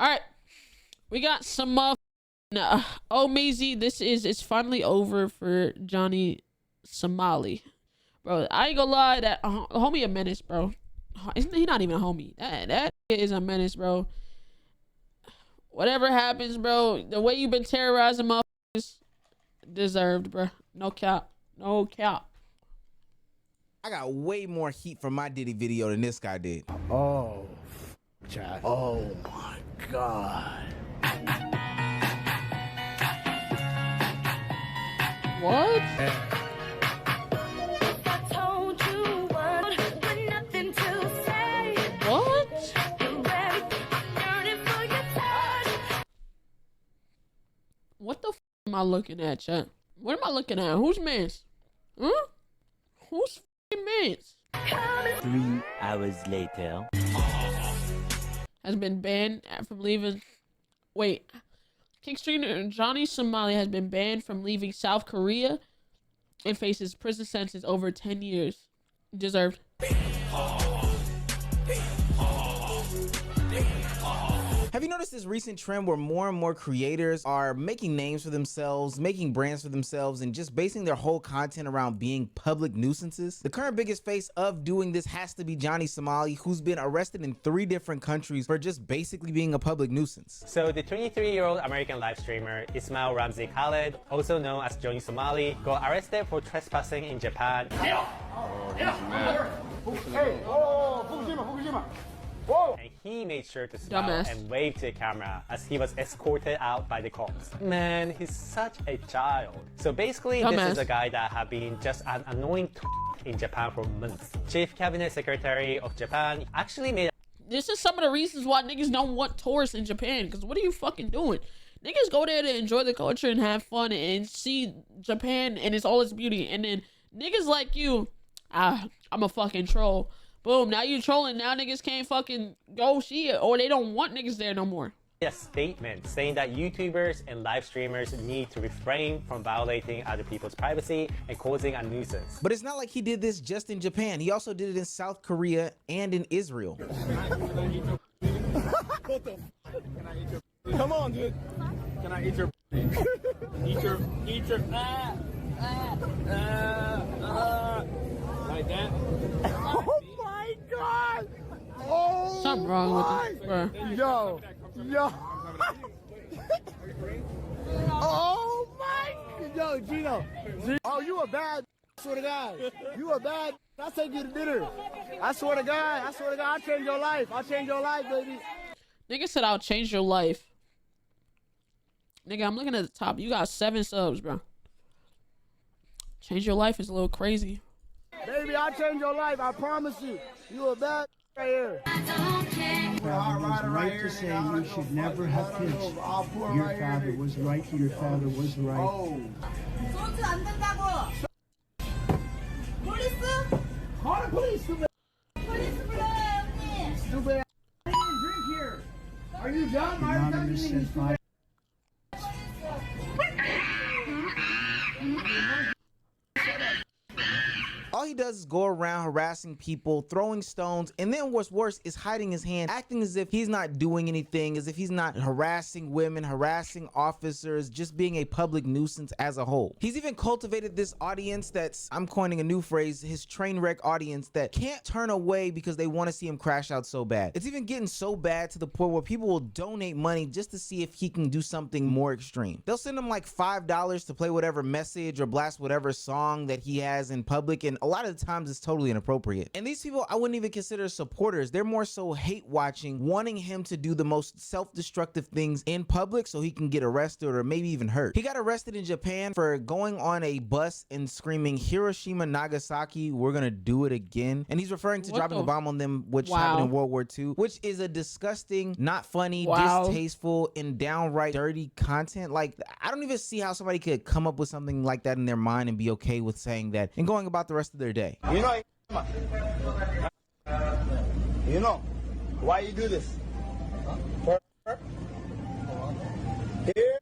All right, we got some oh Maisie, it's finally over for Johnny Somali, bro. I ain't gonna lie, that homie a menace, bro. Isn't he not even a homie? That is a menace, bro. Whatever happens, bro, the way you've been terrorizing motherfuckers, deserved, bro. No cap, no cap. I got way more heat from my Diddy video than this guy did. Oh, chat. Oh my God. What? What? What the f am I looking at, chat? What am I looking at? Who's mans? Huh? Who's f***ing mans? 3 hours later. Has been banned from leaving. Wait. Kickstreamer Johnny Somali has been banned from leaving South Korea and faces prison sentence over 10 years. Deserved. Have you noticed this recent trend where more and more creators are making names for themselves, making brands for themselves, and just basing their whole content around being public nuisances? The current biggest face of doing this has to be Johnny Somali, who's been arrested in 3 different countries for just basically being a public nuisance. So the 23-year-old American live streamer Ismail Ramzi Khaled, also known as Johnny Somali, got arrested for trespassing in Japan. And he made sure to smile and wave to the camera as he was escorted out by the cops. Man, he's such a child. So basically, this is a guy that had been just an annoying in Japan for months. Chief Cabinet Secretary of Japan actually made. This is some of the reasons why niggas don't want tourists in Japan. Because what are you fucking doing? Niggas go there to enjoy the culture and have fun and see Japan and it's all its beauty. And then niggas like you, I'm a fucking troll. Boom, now you trolling. Now niggas can't fucking go see it, or they don't want niggas there no more. A statement saying that YouTubers and live streamers need to refrain from violating other people's privacy and causing a nuisance. But it's not like he did this just in Japan. He also did it in South Korea and in Israel. Come on, dude. Can I eat your like that? Oh my God! Oh, something wrong with this, bro. Yo. Oh my! Yo, Gino. Oh, you a bad. I swear to God. You a bad. I'll take you to dinner. I swear to God. I'll change your life. I'll change your life, baby. Nigga said I'll change your life. Nigga, I'm looking at the top. You got 7 subs, bro. Change your life is a little crazy. Baby, I'll change your life. I promise you. You a bad right here. Father was right to say you should never have kids. Your father was right. Your father was right. Oh. Call the police, stupid. Stupid. I didn't drink here. Are you dumb? Anonymous said 5. All he does is go around harassing people, throwing stones, and then what's worse is hiding his hand, acting as if he's not doing anything, as if he's not harassing women, harassing officers, just being a public nuisance as a whole. He's even cultivated this audience that's, I'm coining a new phrase, his train wreck audience that can't turn away because they want to see him crash out so bad. It's even getting so bad to the point where people will donate money just to see if he can do something more extreme. They'll send him like $5 to play whatever message or blast whatever song that he has in public, and a lot of the times it's totally inappropriate. And these people I wouldn't even consider supporters. They're more so hate watching, wanting him to do the most self-destructive things in public so he can get arrested or maybe even hurt. He got arrested in Japan for going on a bus and screaming, "Hiroshima, Nagasaki, we're gonna do it again." And he's referring to dropping a bomb on them, which happened in World War II, which is a disgusting, not funny, distasteful, and downright dirty content. Like, I don't even see how somebody could come up with something like that in their mind and be okay with saying that and going about the rest of their day. You know why you do this? Here,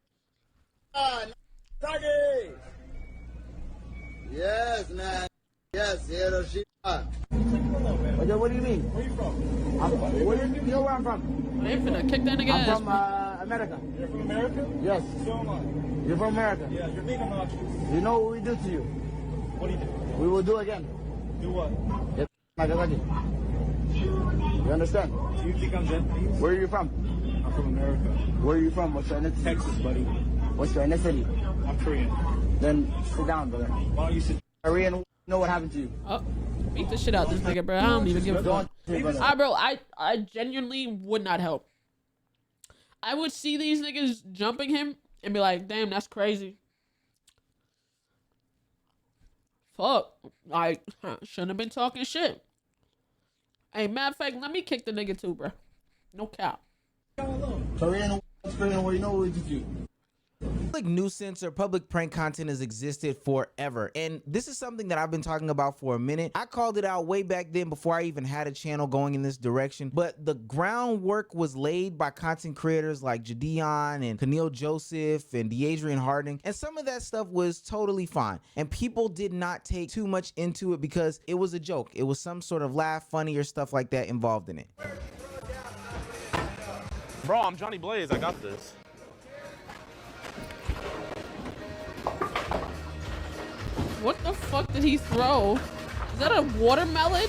Nagasaki. Yes, man. Yes, Hiroshima. What do you mean? Where you from? You know where I'm from? I ain't finna kick that nigga I'm ass. from America. You're from America? Yes. So am I. You're from America. Yeah, you're being obnoxious. You know what we do to you? What do you do? We will do again. Do what? Get like again. You understand? Do you think I'm Japanese? Where are you from? I'm from America. Where are you from? What's your ethnicity? Texas, buddy. What's your ethnicity? I'm Korean. Then sit down, brother. Why don't you sit? Korean, know what happened to you? Oh, beat the shit out this nigga, bro. I don't even give a fuck. Brother. Bro, I genuinely would not help. I would see these niggas jumping him and be like, damn, that's crazy. Fuck. I shouldn't have been talking shit. Hey, matter of fact, let me kick the nigga too, bro. No cap. Korean, where you know what we did to you? Public nuisance or public prank content has existed forever, and this is something that I've been talking about for a minute. I called it out way back then before I even had a channel going in this direction, but the groundwork was laid by content creators like Jadeon and Keneal Joseph and DeAdrian Harding, and some of that stuff was totally fine, and people did not take too much into it because it was a joke. It was some sort of laugh, funny, or stuff like that involved in it. Bro, I'm Johnny Blaze. I got this. What the fuck did he throw? Is that a watermelon?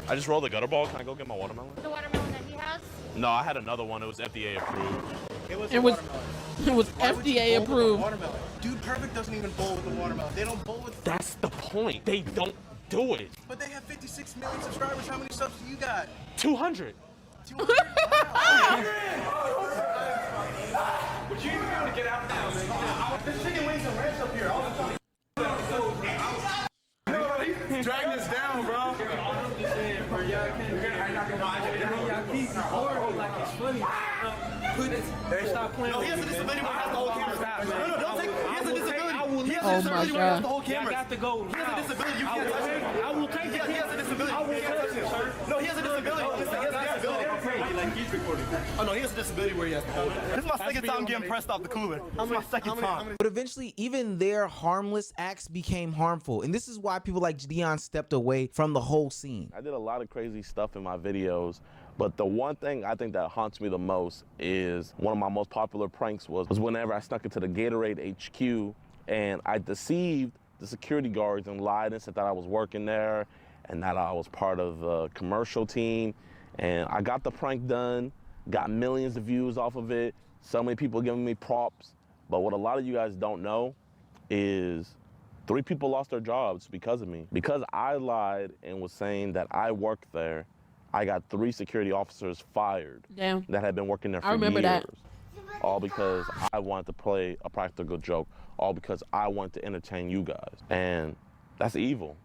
I just rolled a gutter ball. Can I go get my watermelon? The watermelon that he has? No, I had another one. It was FDA approved. It was FDA approved. Dude Perfect doesn't even bowl with the watermelon. They don't bowl with. That's the point. They don't do it. But they have 56 million subscribers. How many subs do you got? 200. 200. Would you even be able to get out now, man? There's chicken wings and ranch up here all the time. He's dragging us down, bro. I'm just saying, bro. Y'all keep recording like it's funny. Stop playing. No, he has a disability where he has the whole camera. Stop, man. No, don't take. He has a disability. He has a Oh disability my where he has God. the whole camera. I got to go. He has a disability. You can't touch him. I will take it. He has a disability. I will You can't touch him, sir. No, he has a disability. Listen, he has a disability. Like he's recording. Oh no, he has a disability where he has to hold it. This is my second time getting pressed off the cooler. This is my second time. But eventually, even their harmless acts became harmful, and this is why people like Jadeon stepped away from the whole scene. I did a lot of crazy stuff in my videos, but the one thing I think that haunts me the most is one of my most popular pranks was whenever I snuck into the Gatorade HQ and I deceived the security guards and lied and said that I was working there and that I was part of the commercial team. And I got the prank done, got millions of views off of it, so many people giving me props. But what a lot of you guys don't know is 3 people lost their jobs because of me. Because I lied and was saying that I worked there, I got 3 security officers fired. Damn. That had been working there for I remember years. that. All because I wanted to play a practical joke. All because I wanted to entertain you guys. And that's evil.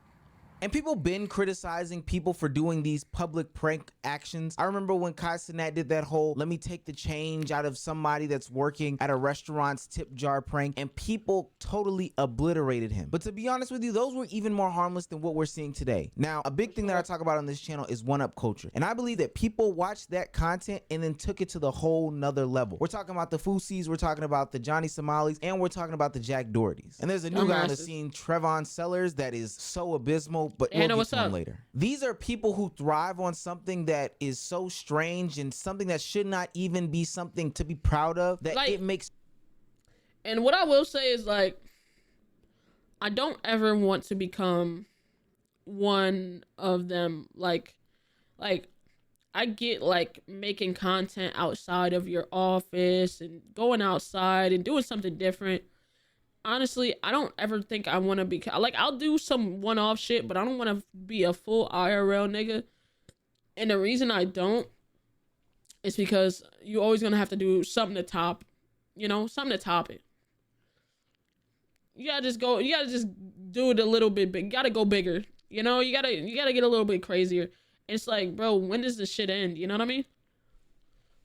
And people been criticizing people for doing these public prank actions. I remember when KISSIMMEE did that whole let me take the change out of somebody that's working at a restaurant's tip jar prank, and people totally obliterated him. But to be honest with you, those were even more harmless than what we're seeing today. Now, a big thing that I talk about on this channel is one-up culture. And I believe that people watched that content and then took it to the whole nother level. We're talking about the Foosies, we're talking about the Johnny Somalis, and we're talking about the Jack Dohertys. And there's a new guy on the scene, Trevon Sellers, that is so abysmal, but we'll get to him later. These are people who thrive on something that is so strange and something that should not even be something to be proud of, that Like, it makes. And what I will say is, like, I don't ever want to become one of them. Like I get like making content outside of your office and going outside and doing something different. Honestly, I don't ever think I want to be like, I'll do some one-off shit, but I don't want to be a full IRL nigga. And the reason I don't is because you always gonna have to do something to top, you know, something to top it. You gotta just do it a little bit big. You gotta go bigger. You know, you gotta get a little bit crazier. It's like, bro, when does this shit end? You know what I mean?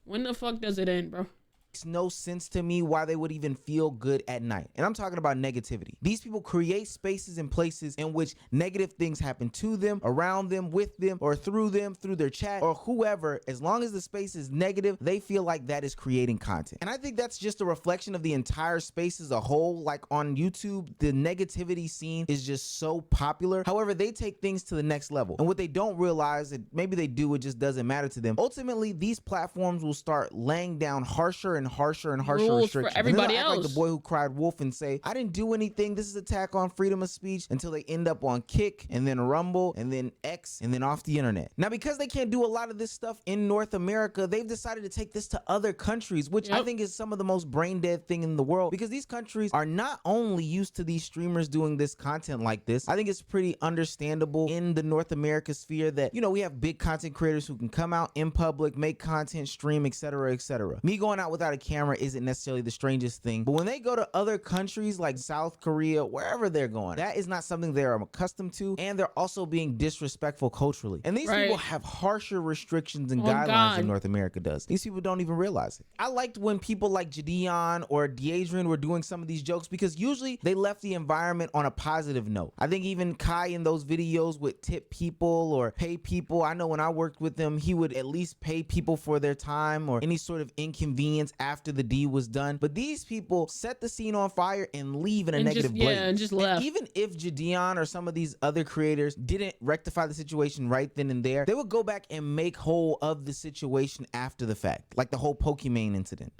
When the fuck does it end, bro? Makes no sense to me why they would even feel good at night. And I'm talking about negativity. These people create spaces and places in which negative things happen to them, around them, with them, or through them, through their chat, or whoever. As long as the space is negative, they feel like that is creating content. And I think that's just a reflection of the entire space as a whole. Like on YouTube, the negativity scene is just so popular. However, they take things to the next level. And what they don't realize, and maybe they do, it just doesn't matter to them. Ultimately, these platforms will start laying down harsher and harsher and harsher rules restrictions. for everybody act else. like the boy who cried wolf and say, I didn't do anything. This is attack on freedom of speech, until they end up on Kick and then Rumble and then X and then off the internet. Now, because they can't do a lot of this stuff in North America, they've decided to take this to other countries, which I think is some of the most brain dead thing in the world, because these countries are not only used to these streamers doing this content like this. I think it's pretty understandable in the North America sphere that, you know, we have big content creators who can come out in public, make content, stream, etc., etc. Me going out without a camera isn't necessarily the strangest thing, but when they go to other countries like South Korea, wherever they're going, that is not something they're accustomed to, and they're also being disrespectful culturally. And these people have harsher restrictions and guidelines than North America does. These people don't even realize it. I liked when people like Jadion or Deadrian were doing some of these jokes, because usually they left the environment on a positive note. I think even Kai in those videos would tip people or pay people. I know when I worked with him, he would at least pay people for their time or any sort of inconvenience after the deed was done. But these people set the scene on fire and leave in a negative blaze. And just left. And even if Jadion or some of these other creators didn't rectify the situation right then and there, they would go back and make whole of the situation after the fact, like the whole Pokimane incident.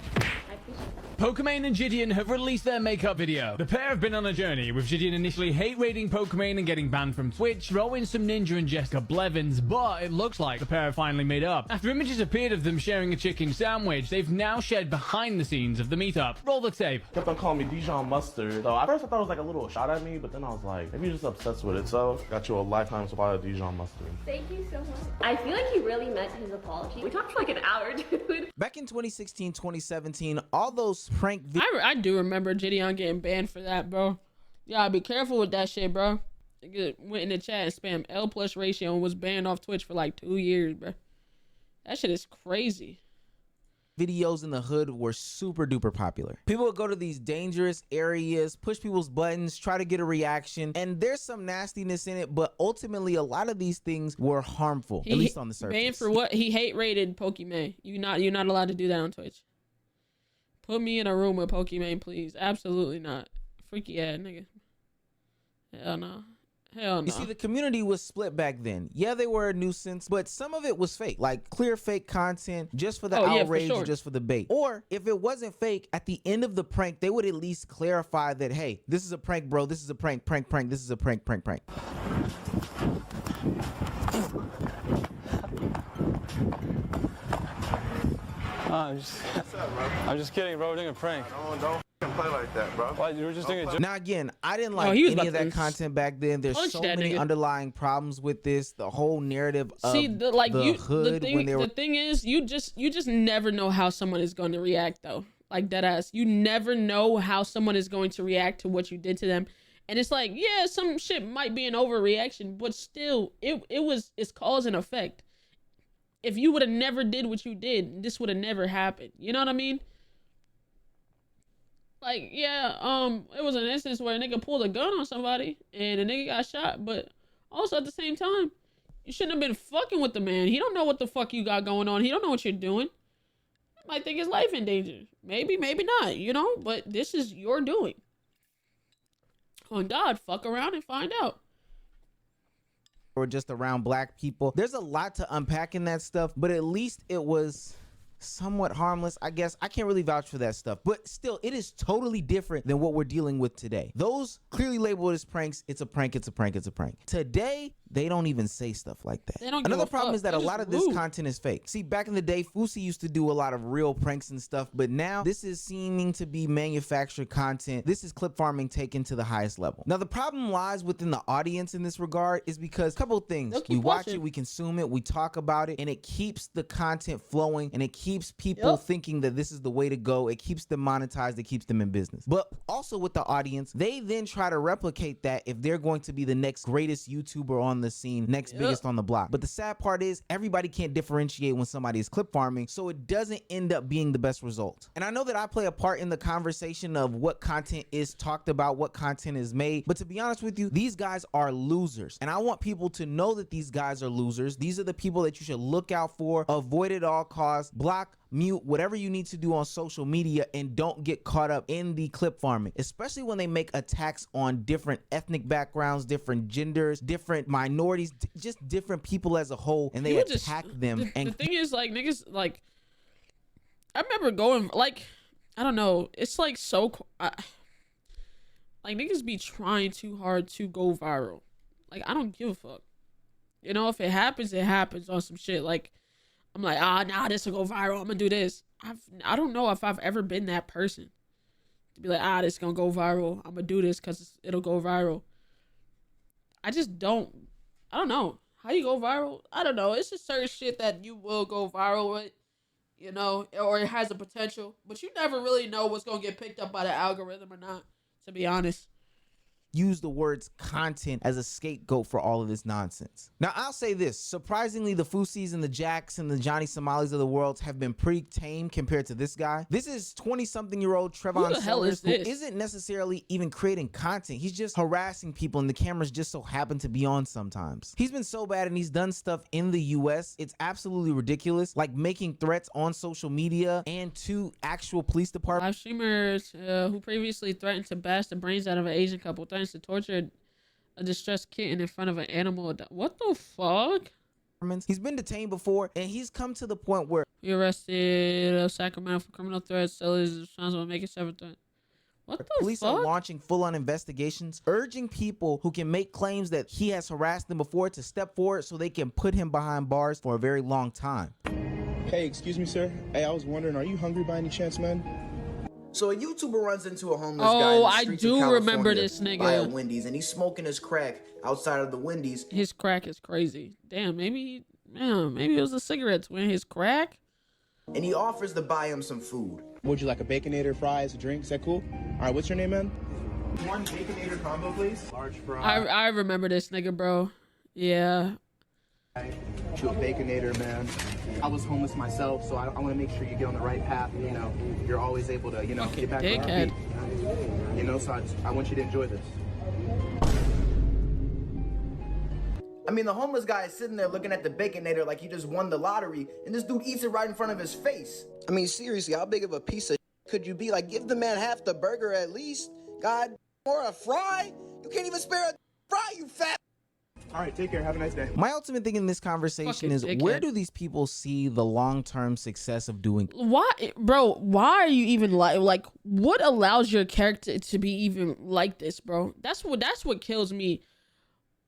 Pokimane and Gideon have released their makeup video. The pair have been on a journey, with Gideon initially hate-rating Pokimane and getting banned from Twitch, throwing some Ninja and Jessica Blevins, but it looks like the pair have finally made up. After images appeared of them sharing a chicken sandwich, they've now shared behind the scenes of the meetup. Roll the tape. Kept on calling me Dijon Mustard. So at first I thought it was like a little shot at me, but then I was like, maybe you're just obsessed with it. So got you a lifetime supply of Dijon Mustard. Thank you so much. I feel like he really meant his apology. We talked for like an hour, dude. Back in 2016, 2017, all those prank videos. I do remember Gideon getting banned for that, bro. Yeah, be careful with that shit, bro. Nigga went in the chat and spammed L+ ratio and was banned off Twitch for like 2 years, bro. That shit is crazy. Videos in the hood were super duper popular. People would go to these dangerous areas, push people's buttons, try to get a reaction, and there's some nastiness in it, but ultimately a lot of these things were harmful, at least on the surface. Banned for what? He hate rated Pokimane. You're not allowed to do that on Twitch. Put me in a room with Pokimane, please. Absolutely not. Freaky ass nigga. Hell no. Hell no. You see, the community was split back then. Yeah, they were a nuisance, but some of it was fake, like clear fake content just for the outrage, or just for the bait. Or if it wasn't fake, at the end of the prank, they would at least clarify that, hey, this is a prank, bro. This is a prank, prank. This is a prank. I'm just kidding, bro. We're doing a prank. Don't play like that, bro. Why, you were just doing a joke. Now again, I didn't like any of that content back then. There's so many underlying problems with this. The whole narrative of the hood. The thing is, you just never know how someone is going to react, though. Like deadass, you never know how someone is going to react to what you did to them. And it's like, yeah, some shit might be an overreaction, but still, it's cause and effect. If you would have never did what you did, this would have never happened. You know what I mean? Like, yeah, it was an instance where a nigga pulled a gun on somebody and a nigga got shot, but also at the same time, you shouldn't have been fucking with the man. He don't know what the fuck you got going on. He don't know what you're doing. He might think his life in danger. Maybe, maybe not, you know? But this is your doing. On God, fuck around and find out. Or just around black people. There's a lot to unpack in that stuff, but at least it was somewhat harmless, I guess. I can't really vouch for that stuff, but still, it is totally different than what we're dealing with today. Those clearly labeled as pranks. It's a prank. Today, they don't even say stuff like that. Another problem is that a lot of this content is fake. See, back in the day, Fusi used to do a lot of real pranks and stuff, but now this is seeming to be manufactured content. This is clip farming taken to the highest level. Now, the problem lies within the audience in this regard is because a couple of things. We watch it, we consume it, we talk about it, and it keeps the content flowing, and it keeps people thinking that this is the way to go. It keeps them monetized, it keeps them in business. But also with the audience, they then try to replicate that if they're going to be the next greatest YouTuber on on the scene, next biggest on the block. But the sad part is everybody can't differentiate when somebody is clip farming, so it doesn't end up being the best result. And I know that I play a part in the conversation of what content is talked about, what content is made, but to be honest with you, these guys are losers. And I want people to know that these guys are losers. These are the people that you should look out for, avoid at all costs, block, mute, whatever you need to do on social media, and don't get caught up in the clip farming, especially when they make attacks on different ethnic backgrounds, different genders, different minorities, just different people as a whole, and they attack them. The thing is, like, niggas, like, I remember going, like, I don't know, it's like so, like, niggas be trying too hard to go viral. Like, I don't give a fuck. You know, if it happens, it happens on some shit. Like, I'm like, nah, this will go viral. I'm gonna do this. I don't know if I've ever been that person to be like, this gonna go viral. I'm gonna do this because it'll go viral. I just don't. I don't know how you go viral. I don't know. It's just certain shit that you will go viral with, you know, or it has a potential, but you never really know what's gonna get picked up by the algorithm or not. To be honest. Use the words content as a scapegoat for all of this nonsense. Now, I'll say this. Surprisingly, the Fusies and the Jacks and the Johnny Somalis of the world have been pretty tame compared to this guy. This is 20-something-year-old Trevon Sellers, who isn't necessarily even creating content. He's just harassing people, and the cameras just so happen to be on sometimes. He's been so bad, and he's done stuff in the US. It's absolutely ridiculous, like making threats on social media and to actual police departments. Live streamers who previously threatened to bash the brains out of an Asian couple to torture a distressed kitten in front of an animal. What the fuck? He's been detained before, and he's come to the point where he arrested Sacramento for criminal threats. Sellers is responsible for making several threats. What the police fuck? are launching full-on investigations, urging people who can make claims that he has harassed them before to step forward so they can put him behind bars for a very long time. Hey, excuse me, sir. Hey, I was wondering, are you hungry by any chance, man? So a YouTuber runs into a homeless guy in the I streets do of remember California this nigga by a Wendy's, and he's smoking his crack outside of the Wendy's. His crack is crazy. Damn, maybe it was the cigarettes when his crack. And he offers to buy him some food. Would you like a Baconator, fries, a drink? Is that cool? All right, what's your name, man? One Baconator combo, please. Large fry. I remember this nigga, bro. Yeah. To a Baconator, man. I was homeless myself, so I want to make sure you get on the right path. You know, you're always able to, get back on your feet. You know, so I want you to enjoy this. I mean, the homeless guy is sitting there looking at the Baconator like he just won the lottery, and this dude eats it right in front of his face. I mean, seriously, how big of a piece of could you be? Like, give the man half the burger at least. God, or a fry? You can't even spare a fry, you fat. All right, take care. Have a nice day. My ultimate thing in this conversation is, where do these people see the long-term success of doing? Why, bro? Why are you even like? What allows your character to be even like this, bro? That's what kills me.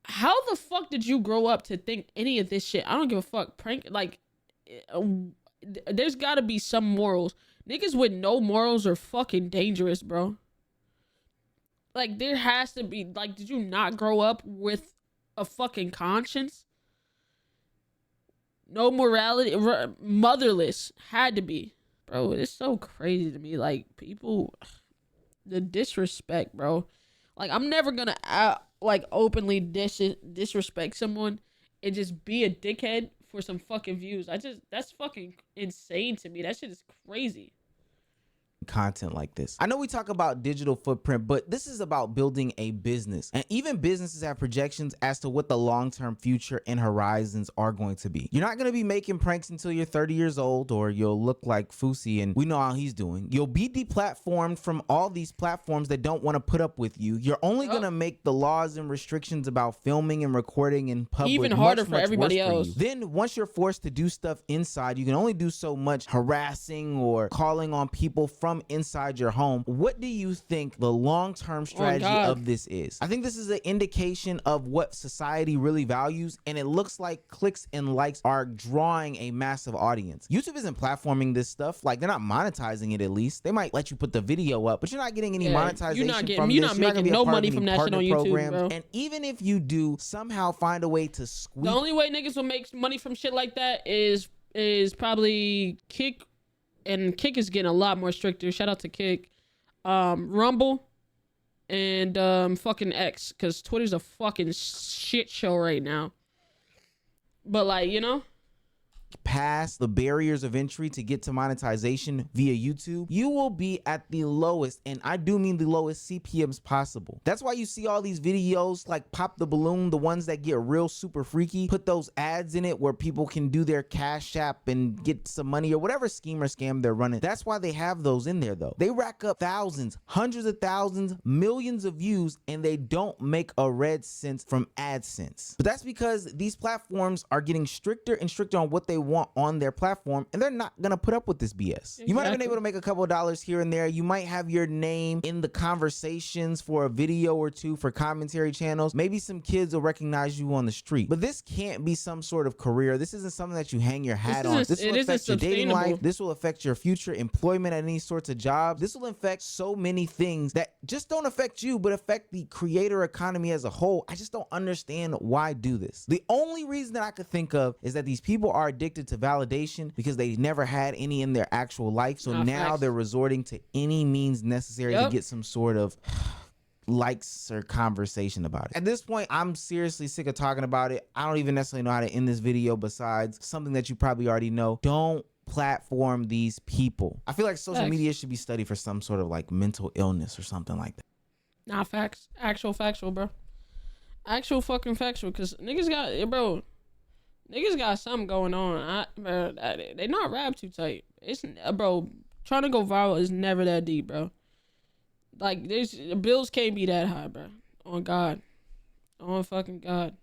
How the fuck did you grow up to think any of this shit? I don't give a fuck. Prank, like, there's got to be some morals. Niggas with no morals are fucking dangerous, bro. Like, there has to be. Like, did you not grow up with a fucking conscience? No morality, motherless, had to be. Bro, it's so crazy to me. Like, people, the disrespect, bro. Like, I'm never gonna openly disrespect someone and just be a dickhead for some fucking views. That's fucking insane to me. That shit is crazy. Content like this. I know we talk about digital footprint, but this is about building a business, and even businesses have projections as to what the long-term future and horizons are going to be. You're not going to be making pranks until you're 30 years old, or you'll look like Fusi, and we know how he's doing. You'll be deplatformed from all these platforms that don't want to put up with you. You're only going to make the laws and restrictions about filming and recording in public even harder for everybody else. Then once you're forced to do stuff inside, you can only do so much harassing or calling on people from inside your home. What do you think the long-term strategy of this is? I think this is an indication of what society really values, and it looks like clicks and likes are drawing a massive audience. YouTube isn't platforming this stuff. Like, they're not monetizing it. At least they might let you put the video up, but you're not getting any monetization from this. You're not making no money from that shit on YouTube, bro. And even if you do somehow find a way to squeeze, the only way niggas will make money from shit like that is probably Kick. And Kick is getting a lot more stricter. Shout out to Kick. Rumble and fucking X, because Twitter's a fucking shit show right now. But like, you know, past the barriers of entry to get to monetization via YouTube, you will be at the lowest, and I do mean the lowest CPMs possible. That's why you see all these videos like Pop the Balloon, the ones that get real super freaky, put those ads in it where people can do their Cash App and get some money or whatever scheme or scam they're running. That's why they have those in there though. They rack up thousands, hundreds of thousands, millions of views, and they don't make a red cent from AdSense. But that's because these platforms are getting stricter and stricter on what they want on their platform, and they're not gonna put up with this BS. Exactly. You might have been able to make a couple of dollars here and there. You might have your name in the conversations for a video or two for commentary channels. Maybe some kids will recognize you on the street, but this can't be some sort of career. This isn't something that you hang your hat on. This will affect your dating life. This will affect your future employment at any sorts of jobs. This will affect so many things that just don't affect you, but affect the creator economy as a whole. I just don't understand why do this. The only reason that I could think of is that these people are addicted to validation because they never had any in their actual life. So now they're resorting to any means necessary to get some sort of likes or conversation about it. At this point, I'm seriously sick of talking about it. I don't even necessarily know how to end this video besides something that you probably already know. Don't platform these people. I feel like social media should be studied for some sort of like mental illness or something like that. Nah, facts. Actual factual, bro. Actual fucking factual. Because niggas got, bro, niggas got something going on. Bro, they not rap too tight. It's, bro, trying to go viral is never that deep, bro. Like, the bills can't be that high, bro. On God. On fucking God.